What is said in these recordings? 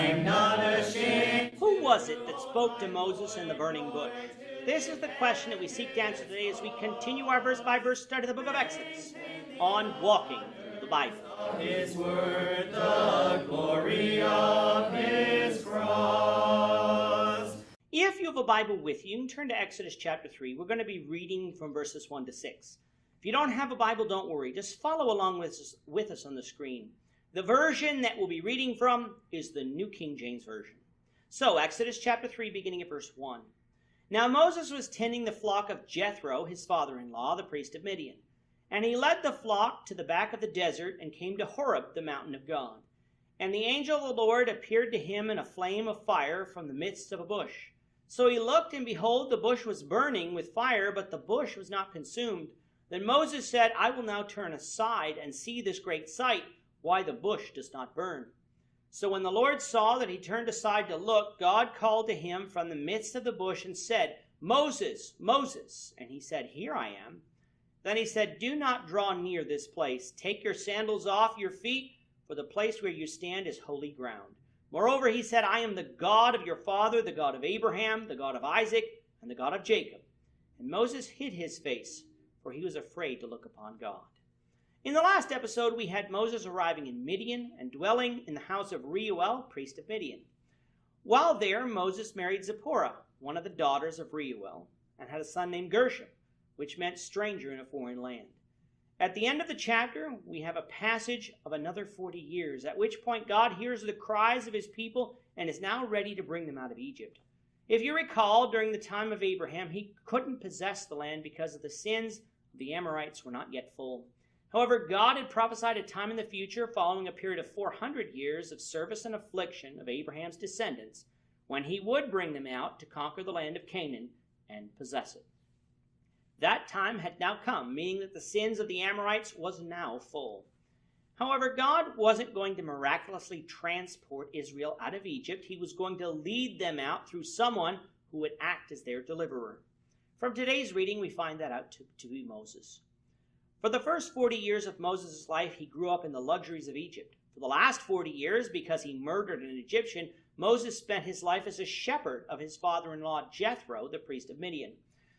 I'm not ashamed. Who was it that spoke to Moses in the burning bush? This is the question that we seek to answer today as we continue our verse-by-verse study of the book of Exodus on walking through the Bible. His word, the glory of his cross. If you have a Bible with you, you can turn to Exodus chapter 3. We're going to be reading from verses 1 to 6. If you don't have a Bible, don't worry. Just follow along with us on the screen. The version that we'll be reading from is the New King James Version. So, Exodus chapter 3, beginning at verse 1. Now Moses was tending the flock of Jethro, his father-in-law, the priest of Midian. And he led the flock to the back of the desert and came to Horeb, the mountain of God. And the angel of the Lord appeared to him in a flame of fire from the midst of a bush. So he looked, and behold, the bush was burning with fire, but the bush was not consumed. Then Moses said, I will now turn aside and see this great sight, why the bush does not burn. So when the Lord saw that he turned aside to look, God called to him from the midst of the bush and said, Moses, Moses. And he said, Here I am. Then he said, Do not draw near this place. Take your sandals off your feet, for the place where you stand is holy ground. Moreover, he said, I am the God of your father, the God of Abraham, the God of Isaac, and the God of Jacob. And Moses hid his face, for he was afraid to look upon God. In the last episode, we had Moses arriving in Midian and dwelling in the house of Reuel, priest of Midian. While there, Moses married Zipporah, one of the daughters of Reuel, and had a son named Gershom, which meant stranger in a foreign land. At the end of the chapter, we have a passage of another 40 years, at which point God hears the cries of his people and is now ready to bring them out of Egypt. If you recall, during the time of Abraham, he couldn't possess the land because of the sins of the Amorites were not yet full. However, God had prophesied a time in the future following a period of 400 years of service and affliction of Abraham's descendants, when he would bring them out to conquer the land of Canaan and possess it. That time had now come, meaning that the sins of the Amorites was now full. However, God wasn't going to miraculously transport Israel out of Egypt. He was going to lead them out through someone who would act as their deliverer. From today's reading, we find that out to be Moses. For the first 40 years of Moses' life, he grew up in the luxuries of Egypt. For the last 40 years, because he murdered an Egyptian, Moses spent his life as a shepherd of his father-in-law Jethro, the priest of Midian.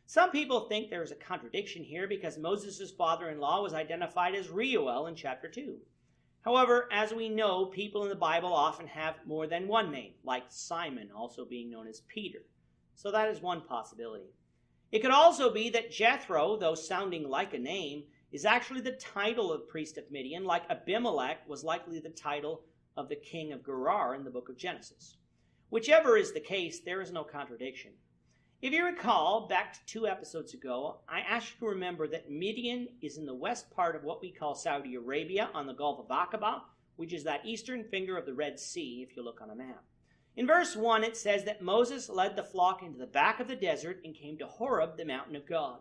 Some people think there is a contradiction here because Moses' father-in-law was identified as Reuel in chapter 2. However, as we know, people in the Bible often have more than one name, like Simon, also being known as Peter. So that is one possibility. It could also be that Jethro, though sounding like a name, is actually the title of priest of Midian, like Abimelech was likely the title of the king of Gerar in the book of Genesis. Whichever is the case, there is no contradiction. If you recall, back to 2 episodes ago, I asked you to remember that Midian is in the west part of what we call Saudi Arabia on the Gulf of Aqaba, which is that eastern finger of the Red Sea, if you look on a map. In verse 1, it says that Moses led the flock into the back of the desert and came to Horeb, the mountain of God.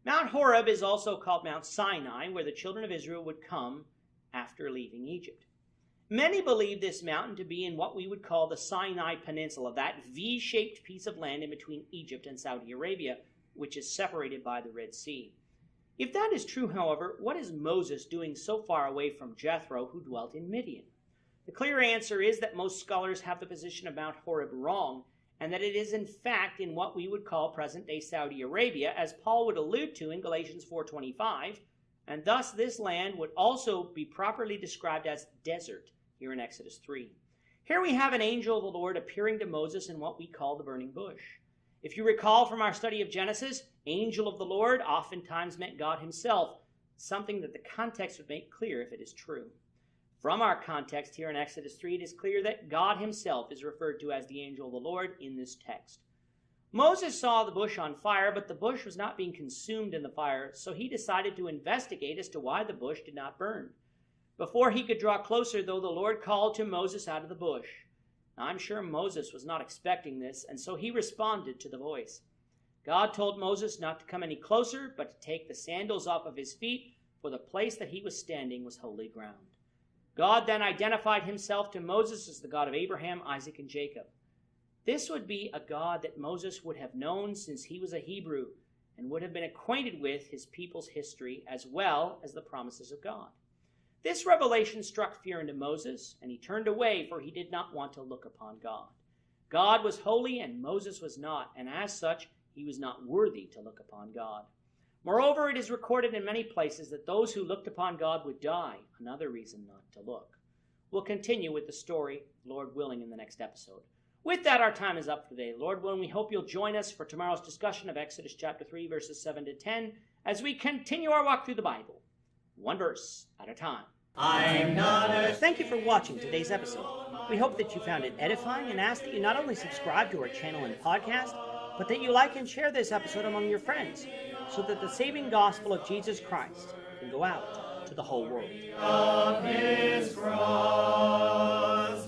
Mount Horeb is also called Mount Sinai, where the children of Israel would come after leaving Egypt. Many believe this mountain to be in what we would call the Sinai Peninsula, that V-shaped piece of land in between Egypt and Saudi Arabia, which is separated by the Red Sea. If that is true, however, what is Moses doing so far away from Jethro, who dwelt in Midian? The clear answer is that most scholars have the position of Mount Horeb wrong, and that it is in fact in what we would call present-day Saudi Arabia, as Paul would allude to in Galatians 4:25, and thus this land would also be properly described as desert here in Exodus 3. Here we have an angel of the Lord appearing to Moses in what we call the burning bush. If you recall from our study of Genesis, angel of the Lord oftentimes meant God himself, something that the context would make clear if it is true. From our context here in Exodus 3, it is clear that God himself is referred to as the angel of the Lord in this text. Moses saw the bush on fire, but the bush was not being consumed in the fire, so he decided to investigate as to why the bush did not burn. Before he could draw closer, though, the Lord called to Moses out of the bush. Now, I'm sure Moses was not expecting this, and so he responded to the voice. God told Moses not to come any closer, but to take the sandals off of his feet, for the place that he was standing was holy ground. God then identified himself to Moses as the God of Abraham, Isaac, and Jacob. This would be a God that Moses would have known since he was a Hebrew and would have been acquainted with his people's history as well as the promises of God. This revelation struck fear into Moses, and he turned away, for he did not want to look upon God. God was holy, and Moses was not, and as such, he was not worthy to look upon God. Moreover, it is recorded in many places that those who looked upon God would die, another reason not to look. We'll continue with the story, Lord willing, in the next episode. With that, our time is up for today. Lord willing, we hope you'll join us for tomorrow's discussion of Exodus chapter 3, verses 7 to 10, as we continue our walk through the Bible, one verse at a time. I'm not ashamed. Thank you for watching today's episode. We hope that you found it edifying and ask that you not only subscribe to our channel and podcast, but that you like and share this episode among your friends, so that the saving gospel of Jesus Christ can go out to the whole world. Of his cross.